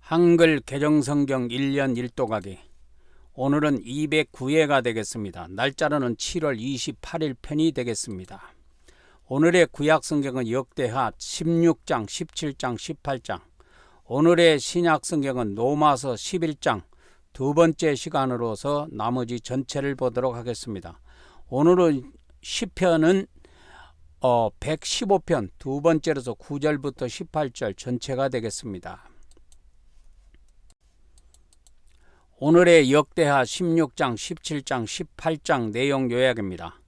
한글 개정성경 1년 1도가기. 오늘은 209회가 되겠습니다. 날짜로는 7월 28일 편이 되겠습니다. 오늘의 구약성경은 역대하 16장, 17장, 18장. 오늘의 신약성경은 로마서 11장. 두 번째 시간으로서 나머지 전체를 보도록 하겠습니다. 오늘은 시편은 115편 두 번째로서 9절부터 18절 전체가 되겠습니다. 오늘의 역대하 16장, 17장, 18장 내용 요약입니다.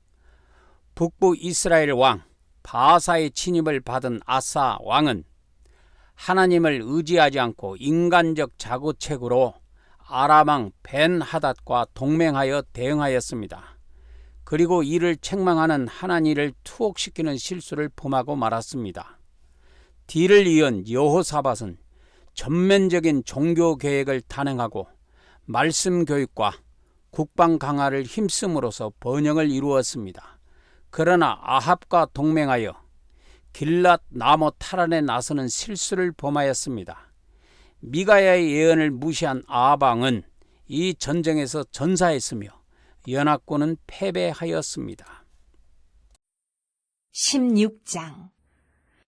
북부 이스라엘 왕 바하사의 침입을 받은 아사 왕은 하나님을 의지하지 않고 인간적 자구책으로 아람 왕 벤하닷과 동맹하여 대응하였습니다. 그리고 이를 책망하는 하나님을 투옥시키는 실수를 범하고 말았습니다. 뒤를 이은 여호사밧은 전면적인 종교 계획을 단행하고 말씀 교육과 국방 강화를 힘쓰므로써 번영을 이루었습니다. 그러나 아합과 동맹하여 길랏 나무 탈환에 나서는 실수를 범하였습니다. 미가야의 예언을 무시한 아합 왕은 이 전쟁에서 전사했으며 연합군은 패배하였습니다. 16장.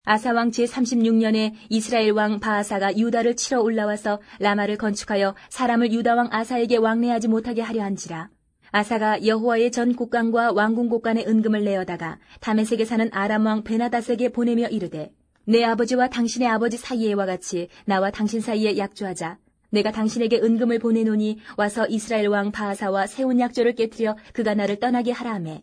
아사왕 제36년에 이스라엘 왕 바하사가 유다를 치러 올라와서 라마를 건축하여 사람을 유다왕 아사에게 왕래하지 못하게 하려 한지라. 아사가 여호와의 전 곡간과 왕궁 곡간의 은금을 내어다가 다메섹에 사는 아람 왕 베나닷에게 보내며 이르되, 내 아버지와 당신의 아버지 사이에와 같이 나와 당신 사이에 약조하자. 내가 당신에게 은금을 보내노니 와서 이스라엘 왕 바하사와 세운 약조를 깨뜨려 그가 나를 떠나게 하라 하매,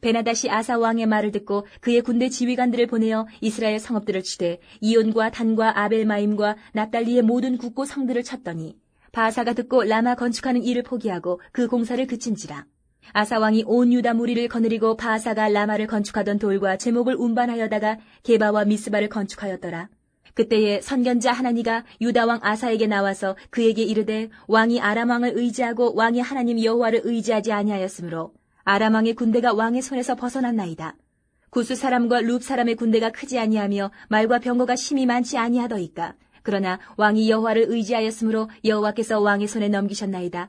베나닷이 아사 왕의 말을 듣고 그의 군대 지휘관들을 보내어 이스라엘 성읍들을 치되 이온과 단과 아벨마임과 납달리의 모든 국고 성들을 쳤더니 바하사가 듣고 라마 건축하는 일을 포기하고 그 공사를 그친지라. 아사 왕이 온 유다 무리를 거느리고 바하사가 라마를 건축하던 돌과 제목을 운반하여다가 게바와 미스바를 건축하였더라. 그때에 선견자 하나니가 유다 왕 아사에게 나와서 그에게 이르되, 왕이 아람 왕을 의지하고 왕이 하나님 여호와를 의지하지 아니하였으므로 아람 왕의 군대가 왕의 손에서 벗어났나이다. 구스 사람과 룹 사람의 군대가 크지 아니하며 말과 병거가 심히 많지 아니하더이까. 그러나 왕이 여호와를 의지하였으므로 여호와께서 왕의 손에 넘기셨나이다.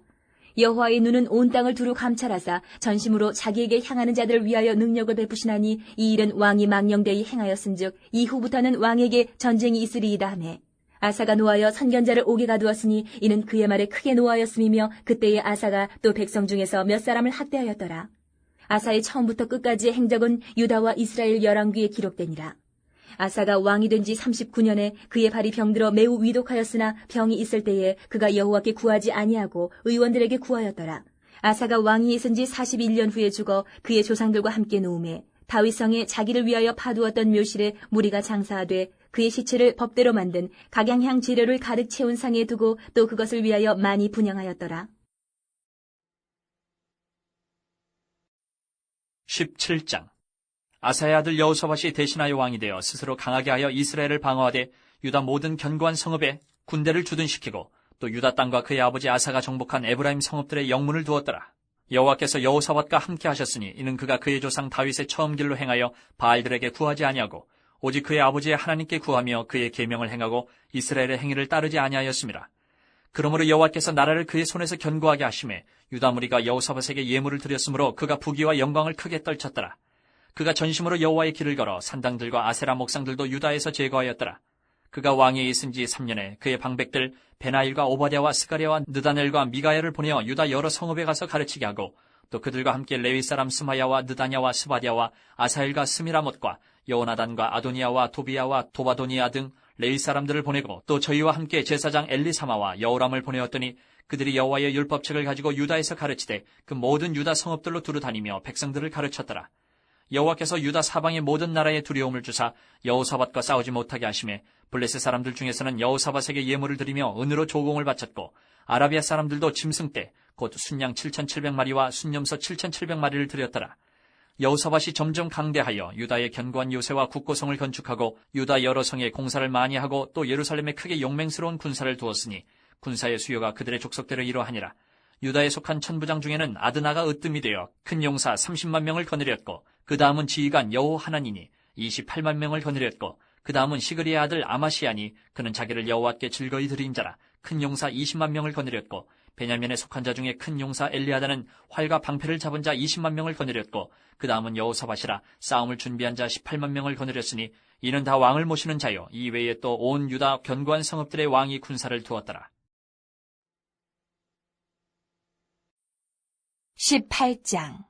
여호와의 눈은 온 땅을 두루 감찰하사 전심으로 자기에게 향하는 자들을 위하여 능력을 베푸시나니 이 일은 왕이 망령되이 행하였은즉 이후부터는 왕에게 전쟁이 있으리이다 하매, 아사가 노하여 선견자를 옥에 가두었으니 이는 그의 말에 크게 노하였음이며 그때의 아사가 또 백성 중에서 몇 사람을 학대하였더라. 아사의 처음부터 끝까지의 행적은 유다와 이스라엘 열왕기에 기록되니라. 아사가 왕이 된 지 39년에 그의 발이 병들어 매우 위독하였으나 병이 있을 때에 그가 여호와께 구하지 아니하고 의원들에게 구하였더라. 아사가 왕위 있은 지 41년 후에 죽어 그의 조상들과 함께 놓음에 다윗성에 자기를 위하여 파두었던 묘실에 무리가 장사하되 그의 시체를 법대로 만든 각양향 재료를 가득 채운 상에 두고 또 그것을 위하여 많이 분향하였더라. 17장. 아사의 아들 여호사밧이 대신하여 왕이 되어 스스로 강하게 하여 이스라엘을 방어하되 유다 모든 견고한 성읍에 군대를 주둔시키고 또 유다 땅과 그의 아버지 아사가 정복한 에브라임 성읍들의 영문을 두었더라. 여호와께서 여호사밧과 함께 하셨으니 이는 그가 그의 조상 다윗의 처음 길로 행하여 바알들에게 구하지 아니하고 오직 그의 아버지의 하나님께 구하며 그의 계명을 행하고 이스라엘의 행위를 따르지 아니하였습니다. 그러므로 여호와께서 나라를 그의 손에서 견고하게 하심에 유다 무리가 여호사밧에게 예물을 드렸으므로 그가 부귀와 영광을 크게 떨쳤더라. 그가 전심으로 여호와의 길을 걸어 산당들과 아세라 목상들도 유다에서 제거하였더라. 그가 왕위에 있은 지 3년에 그의 방백들 베나일과 오바댜와 스가랴와 느다넬과 미가야를 보내어 유다 여러 성읍에 가서 가르치게 하고 또 그들과 함께 레위 사람 스마야와 느다냐와 스바랴와 아사엘과 스미라못과 여호나단과 아도니아와 도비야와 도바도니아 등 레위 사람들을 보내고 또 저희와 함께 제사장 엘리사마와 여호람을 보내었더니 그들이 여호와의 율법책을 가지고 유다에서 가르치되 그 모든 유다 성읍들로 두루 다니며 백성들을 가르쳤더라. 여호와께서 유다 사방의 모든 나라에 두려움을 주사 여호사밧과 싸우지 못하게 하심에 블레셋 사람들 중에서는 여호사밧에게 예물을 드리며 은으로 조공을 바쳤고 아라비아 사람들도 짐승떼 곧 순양 7,700마리와 순염소 7,700마리를 드렸더라. 여호사밧이 점점 강대하여 유다의 견고한 요새와 국고성을 건축하고 유다 여러 성에 공사를 많이 하고 또 예루살렘에 크게 용맹스러운 군사를 두었으니 군사의 수요가 그들의 족속대로 이러하니라. 유다에 속한 천부장 중에는 아드나가 으뜸이 되어 큰 용사 30만 명을 거느렸고 그 다음은 지휘관 여호하나니니 28만 명을 거느렸고 그 다음은 시그리의 아들 아마시아니 그는 자기를 여호와께 즐거이 드린 자라 큰 용사 20만 명을 거느렸고 베냐민에 속한 자 중에 큰 용사 엘리아다는 활과 방패를 잡은 자 20만 명을 거느렸고 그 다음은 여호사밧이라 싸움을 준비한 자 18만 명을 거느렸으니 이는 다 왕을 모시는 자요 이 외에 또 온 유다 견고한 성읍들의 왕이 군사를 두었더라. 18장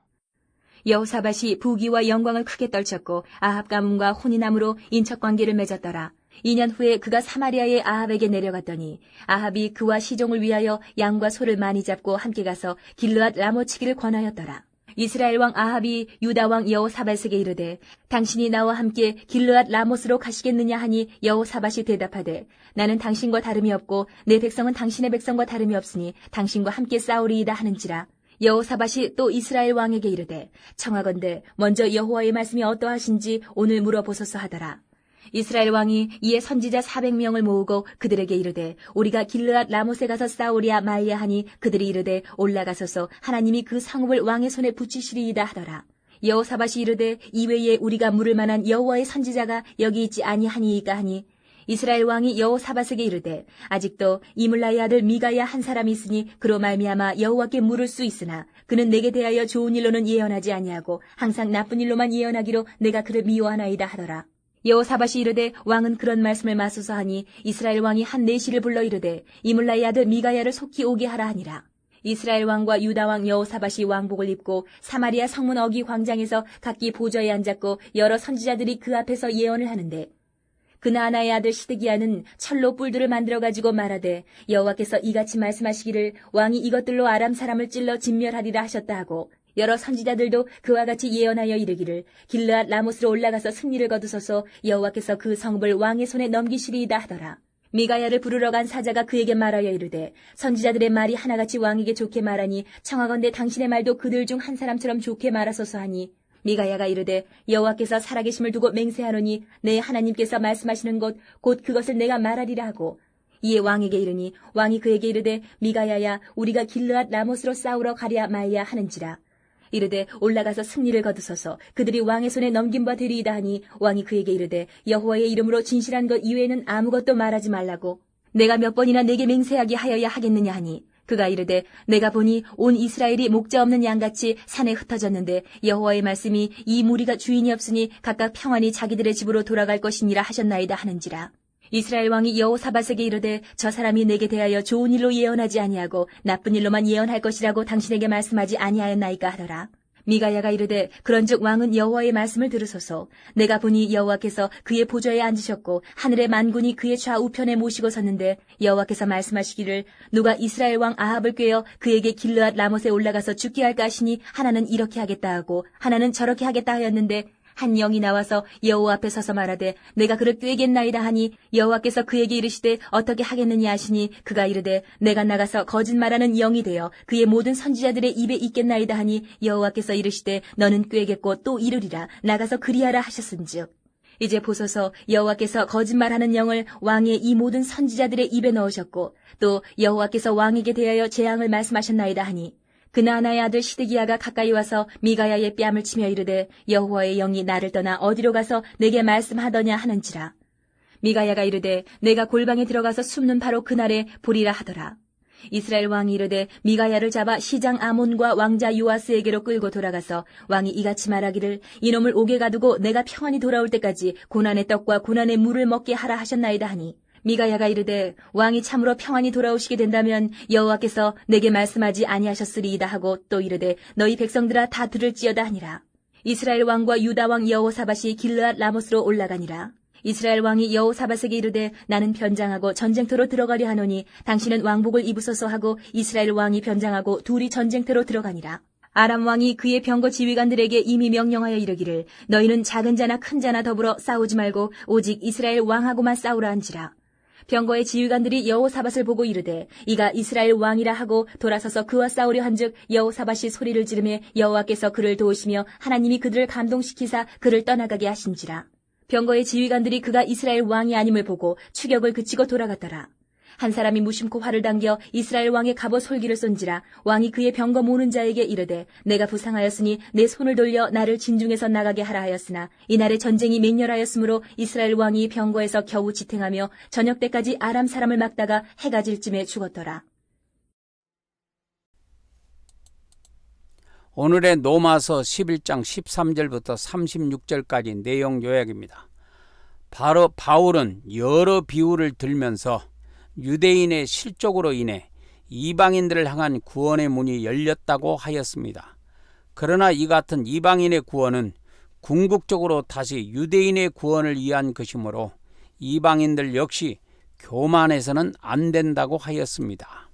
여호사밧이 부귀와 영광을 크게 떨쳤고 아합 가문과 혼인함으로 인척관계를 맺었더라. 2년 후에 그가 사마리아의 아합에게 내려갔더니 아합이 그와 시종을 위하여 양과 소를 많이 잡고 함께 가서 길르앗 라모치기를 권하였더라. 이스라엘 왕 아합이 유다 왕 여호사밧에게 이르되 당신이 나와 함께 길르앗 라못으로 가시겠느냐 하니 여호사밧이 대답하되 나는 당신과 다름이 없고 내 백성은 당신의 백성과 다름이 없으니 당신과 함께 싸우리이다 하는지라. 여호사밧이 또 이스라엘 왕에게 이르되 청하건대 먼저 여호와의 말씀이 어떠하신지 오늘 물어보소서 하더라. 이스라엘 왕이 이에 선지자 400명을 모으고 그들에게 이르되 우리가 길르앗 라못에 가서 싸우랴 말랴 하니 그들이 이르되 올라가소서 하나님이 그 성읍을 왕의 손에 붙이시리이다 하더라. 여호사밧이 이르되 이외에 우리가 물을 만한 여호와의 선지자가 여기 있지 아니하니이까 하니 이스라엘 왕이 여호사밧에게 이르되 아직도 이물라의 아들 미가야 한 사람이 있으니 그로 말미암아 여호와께 물을 수 있으나 그는 내게 대하여 좋은 일로는 예언하지 아니하고 항상 나쁜 일로만 예언하기로 내가 그를 미워하나이다 하더라. 여호사밧이 이르되 왕은 그런 말씀을 마소서 하니 이스라엘 왕이 한 내시를 불러 이르되 이물라의 아들 미가야를 속히 오게 하라 하니라. 이스라엘 왕과 유다 왕 여호사밧이 왕복을 입고 사마리아 성문 어기 광장에서 각기 보좌에 앉았고 여러 선지자들이 그 앞에서 예언을 하는데 그나아나의 아들 시드기야는 철로 뿔들을 만들어 가지고 말하되 여호와께서 이같이 말씀하시기를 왕이 이것들로 아람 사람을 찔러 진멸하리라 하셨다 하고 여러 선지자들도 그와 같이 예언하여 이르기를 길르앗 라못으로 올라가서 승리를 거두소서 여호와께서 그 성읍을 왕의 손에 넘기시리이다 하더라. 미가야를 부르러 간 사자가 그에게 말하여 이르되 선지자들의 말이 하나같이 왕에게 좋게 말하니 청하건대 당신의 말도 그들 중 한 사람처럼 좋게 말하소서 하니 미가야가 이르되 여호와께서 살아계심을 두고 맹세하노니 내 하나님께서 말씀하시는 것 곧 그것을 내가 말하리라 하고 이에 왕에게 이르니 왕이 그에게 이르되 미가야야 우리가 길르앗 라못으로 싸우러 가랴 말랴 하는지라. 이르되 올라가서 승리를 거두소서 그들이 왕의 손에 넘긴 바 되리이다 하니 왕이 그에게 이르되 여호와의 이름으로 진실한 것 이외에는 아무것도 말하지 말라고 내가 몇 번이나 내게 맹세하게 하여야 하겠느냐 하니 그가 이르되 내가 보니 온 이스라엘이 목자 없는 양같이 산에 흩어졌는데 여호와의 말씀이 이 무리가 주인이 없으니 각각 평안히 자기들의 집으로 돌아갈 것이니라 하셨나이다 하는지라. 이스라엘 왕이 여호사밧에게 이르되 저 사람이 내게 대하여 좋은 일로 예언하지 아니하고 나쁜 일로만 예언할 것이라고 당신에게 말씀하지 아니하였나이까 하더라. 미가야가 이르되 그런즉 왕은 여호와의 말씀을 들으소서. 내가 보니 여호와께서 그의 보좌에 앉으셨고 하늘의 만군이 그의 좌우편에 모시고 섰는데 여호와께서 말씀하시기를 누가 이스라엘 왕 아합을 꾀어 그에게 길르앗 라못에 올라가서 죽게 할까 하시니 하나는 이렇게 하겠다 하고 하나는 저렇게 하겠다 하였는데 한 영이 나와서 여호와 앞에 서서 말하되 내가 그를 꾀겠나이다 하니 여호와께서 그에게 이르시되 어떻게 하겠느냐 하시니 그가 이르되 내가 나가서 거짓말하는 영이 되어 그의 모든 선지자들의 입에 있겠나이다 하니 여호와께서 이르시되 너는 꾀겠고 또 이르리라 나가서 그리하라 하셨은즉 이제 보소서 여호와께서 거짓말하는 영을 왕의 이 모든 선지자들의 입에 넣으셨고 또 여호와께서 왕에게 대하여 재앙을 말씀하셨나이다 하니 그나아나의 아들 시드기야가 가까이 와서 미가야의 뺨을 치며 이르되 여호와의 영이 나를 떠나 어디로 가서 내게 말씀하더냐 하는지라. 미가야가 이르되 내가 골방에 들어가서 숨는 바로 그날에 보리라 하더라. 이스라엘 왕이 이르되 미가야를 잡아 시장 아몬과 왕자 요아스에게로 끌고 돌아가서 왕이 이같이 말하기를 이놈을 옥에 가두고 내가 평안히 돌아올 때까지 고난의 떡과 고난의 물을 먹게 하라 하셨나이다 하니 미가야가 이르되 왕이 참으로 평안히 돌아오시게 된다면 여호와께서 내게 말씀하지 아니하셨으리이다 하고 또 이르되 너희 백성들아 다 들을지어다 하니라. 이스라엘 왕과 유다 왕 여호사밧이 길르앗 라못으로 올라가니라. 이스라엘 왕이 여호사밧에게 이르되 나는 변장하고 전쟁터로 들어가려 하노니 당신은 왕복을 입으소서 하고 이스라엘 왕이 변장하고 둘이 전쟁터로 들어가니라. 아람 왕이 그의 병거 지휘관들에게 이미 명령하여 이르기를 너희는 작은 자나 큰 자나 더불어 싸우지 말고 오직 이스라엘 왕하고만 싸우라 한지라. 병거의 지휘관들이 여호사밧을 보고 이르되 이가 이스라엘 왕이라 하고 돌아서서 그와 싸우려 한즉 여호사밧이 소리를 지르매 여호와께서 그를 도우시며 하나님이 그들을 감동시키사 그를 떠나가게 하신지라. 병거의 지휘관들이 그가 이스라엘 왕이 아님을 보고 추격을 그치고 돌아갔더라. 한 사람이 무심코 활을 당겨 이스라엘 왕의 갑옷 솔기를 쏜지라. 왕이 그의 병거 모는 자에게 이르되 내가 부상하였으니 내 손을 돌려 나를 진중에서 나가게 하라 하였으나 이날에 전쟁이 맹렬하였으므로 이스라엘 왕이 병거에서 겨우 지탱하며 저녁 때까지 아람 사람을 막다가 해가 질 쯤에 죽었더라. 오늘의 로마서 11장 13절부터 36절까지 내용 요약입니다. 바로 바울은 여러 비유를 들면서 유대인의 실족으로 인해 이방인들을 향한 구원의 문이 열렸다고 하였습니다. 그러나 이 같은 이방인의 구원은 궁극적으로 다시 유대인의 구원을 위한 것이므로 이방인들 역시 교만해서는 안 된다고 하였습니다.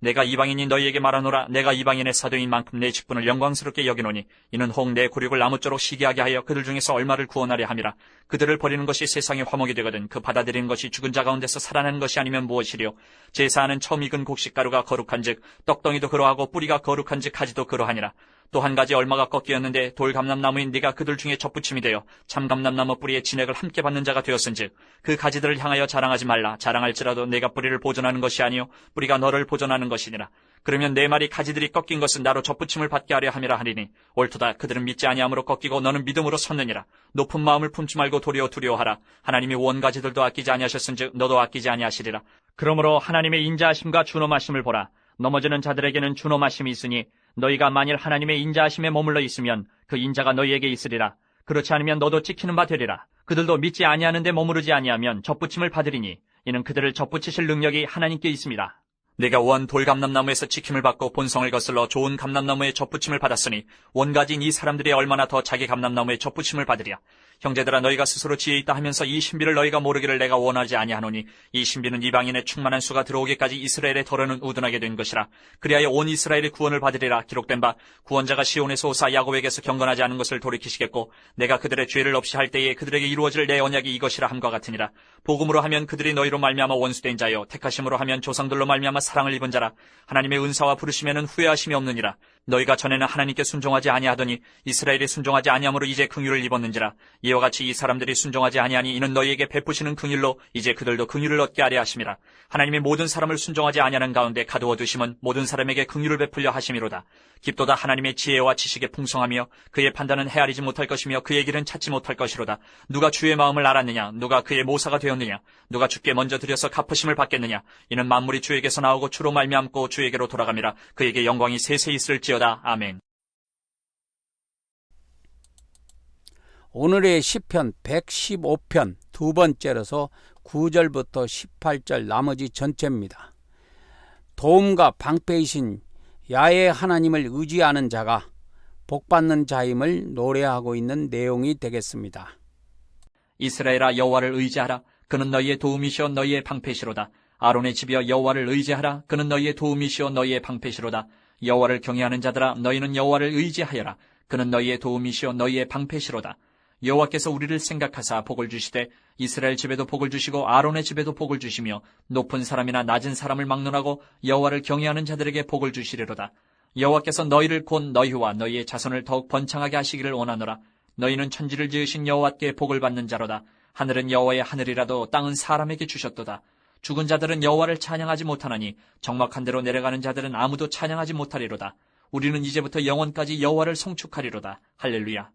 내가 이방인이 너희에게 말하노라. 내가 이방인의 사도인 만큼 내 직분을 영광스럽게 여기노니 이는 혹 내 굴욕을 나무쪼록 시기하게 하여 그들 중에서 얼마를 구원하려 함이라. 그들을 버리는 것이 세상의 화목이 되거든 그 받아들이는 것이 죽은 자 가운데서 살아나는 것이 아니면 무엇이리요. 제사하는 처음 익은 곡식가루가 거룩한즉 떡덩이도 그러하고 뿌리가 거룩한즉 가지도 그러하니라. 또 한 가지 얼마가 꺾이었는데 돌감람나무인 네가 그들 중에 접붙임이 되어 참감람나무 뿌리에 진액을 함께 받는 자가 되었은즉 그 가지들을 향하여 자랑하지 말라. 자랑할지라도 내가 뿌리를 보존하는 것이 아니요 뿌리가 너를 보존하는 것이니라. 그러면 내 말이 가지들이 꺾인 것은 나로 접붙임을 받게 하려 함이라 하리니 옳도다. 그들은 믿지 아니함으로 꺾이고 너는 믿음으로 섰느니라. 높은 마음을 품지 말고 도리어 두려워하라. 하나님이 원 가지들도 아끼지 아니하셨은즉 너도 아끼지 아니하시리라. 그러므로 하나님의 인자하심과 준엄하심을 보라. 넘어지는 자들에게는 준엄하심이 있으니 너희가 만일 하나님의 인자하심에 머물러 있으면 그 인자가 너희에게 있으리라. 그렇지 않으면 너도 찍히는 바 되리라. 그들도 믿지 아니하는데 머무르지 아니하면 접붙임을 받으리니 이는 그들을 접붙이실 능력이 하나님께 있습니다. 내가 원 돌감람나무에서 지킴을 받고 본성을 거슬러 좋은 감람나무에 접붙임을 받았으니 원가진 이 사람들이 얼마나 더 자기 감람나무에 접붙임을 받으랴. 형제들아 너희가 스스로 지혜 있다 하면서 이 신비를 너희가 모르기를 내가 원하지 아니하노니 이 신비는 이방인의 충만한 수가 들어오기까지 이스라엘의 더러는 우둔하게 된 것이라. 그리하여 온 이스라엘의 구원을 받으리라. 기록된 바 구원자가 시온에서 오사 야곱에게서 경건하지 않은 것을 돌이키시겠고 내가 그들의 죄를 없이 할 때에 그들에게 이루어질 내 언약이 이것이라 함과 같으니라. 복음으로 하면 그들이 너희로 말미암아 원수된 자요 택하심으로 하면 조상들로 말미암아 사랑을 입은 자라. 하나님의 은사와 부르심에는 후회하심이 없느니라. 너희가 전에는 하나님께 순종하지 아니하더니 이스라엘이 순종하지 아니함으로 이제 긍휼을 입었는지라. 이와 같이 이 사람들이 순종하지 아니하니 이는 너희에게 베푸시는 긍휼로 이제 그들도 긍휼을 얻게 하려 하심이라. 하나님의 모든 사람을 순종하지 아니하는 가운데 가두어 두심은 모든 사람에게 긍휼을 베풀려 하심이로다. 깊도다 하나님의 지혜와 지식에 풍성하며 그의 판단은 헤아리지 못할 것이며 그의 길은 찾지 못할 것이로다. 누가 주의 마음을 알았느냐? 누가 그의 모사가 되었느냐? 누가 주께 먼저 드려서 갚으심을 받겠느냐? 이는 만물이 주에게서 나오고 주로 말미암고 주에게로 돌아갑니다. 그에게 영광이 세세 있을지어다. 아멘. 오늘의 시편 115편 두 번째로서 9절부터 18절 나머지 전체입니다. 도움과 방패이신 야훼 하나님을 의지하는 자가 복받는 자임을 노래하고 있는 내용이 되겠습니다. 이스라엘아 여호와를 의지하라. 그는 너희의 도움이시오 너희의 방패시로다. 아론의 집이여 여호와를 의지하라. 그는 너희의 도움이시오 너희의 방패시로다. 여호와를 경외하는 자들아 너희는 여호와를 의지하여라. 그는 너희의 도움이시오 너희의 방패시로다. 여호와께서 우리를 생각하사 복을 주시되 이스라엘 집에도 복을 주시고 아론의 집에도 복을 주시며 높은 사람이나 낮은 사람을 막론하고 여호와를 경외하는 자들에게 복을 주시리로다. 여호와께서 너희를 곧 너희와 너희의 자손을 더욱 번창하게 하시기를 원하노라. 너희는 천지를 지으신 여호와께 복을 받는 자로다. 하늘은 여호와의 하늘이라도 땅은 사람에게 주셨도다. 죽은 자들은 여호와를 찬양하지 못하나니 적막한 데로 내려가는 자들은 아무도 찬양하지 못하리로다. 우리는 이제부터 영원까지 여호와를 송축하리로다. 할렐루야.